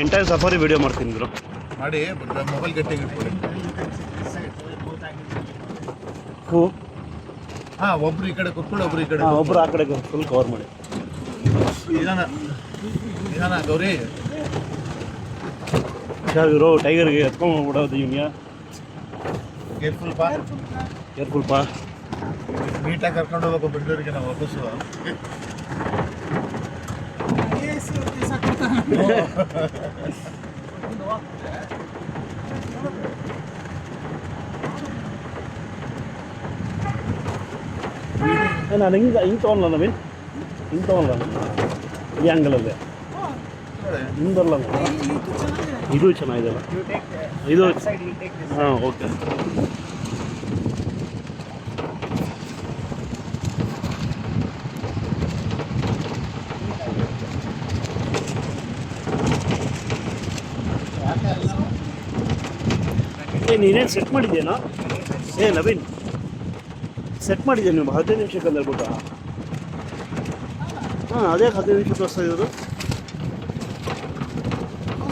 Entire safari video ಮಾಡ್ತೀನಿ bro. ಮಾಡಿ mobile ಗಟ್ಟಿಗೆ ಇಟ್ಕೊಳ್ಳಿ. ಹಾಂ, ಒಬ್ರು ಈ ಕಡೆ ಕೂತ್ಕೊಳ್ಳಿ, ಒಬ್ರು ಈ ಕಡೆ. ಒಬ್ರು ಆ ಕಡೆ ಫುಲ್ ಕವರ್ ಮಾಡಿ. ನಿಧಾನ ಗೌರಿ. ಇವರು ಟೈಗರ್ಗೆ ಎತ್ಕೊಂಡು ಹೋಗ್ಬಿಡೋದು ಇವನ್ಯ. ಕೇರ್ಫುಲ್ ಪಾ. ನೀಟಾಗಿ ಕರ್ಕೊಂಡು ಹೋಗ್ಬೇಕು ಬೆಂಗಳೂರಿಗೆ ನಾವು ವಾಪಸ್ಸು. ನಾನು ಹಿಂಗೆ ತೊಗೊಳಲ್ಲ ನವೀನ್, ಹಿಂಗೆ ತೊಗೊಳಲ್ಲ ಈ ಆ್ಯಂಗಲಲ್ಲೇ ಹಿಂಗೆ ಬರಲ್ಲ. ಇದು ಚೆನ್ನಾಗಿದೆಯಲ್ಲ ಇದು. ಹಾಂ, ಓಕೆ. ನೀನೇನು ಸೆಟ್ ಮಾಡಿದ್ದೀನಾ? ನವೀನ್ ಸೆಟ್ ಮಾಡಿದ್ದೆ ನೀವು 15 ನಿಮಿಷಕ್ಕೆ ಅಂದ್ಬಿಟ್ಟು. ಹಾಂ, ಅದೇ 15 ನಿಮಿಷ ತೋರಿಸ್ತಾ ಇರೋದು.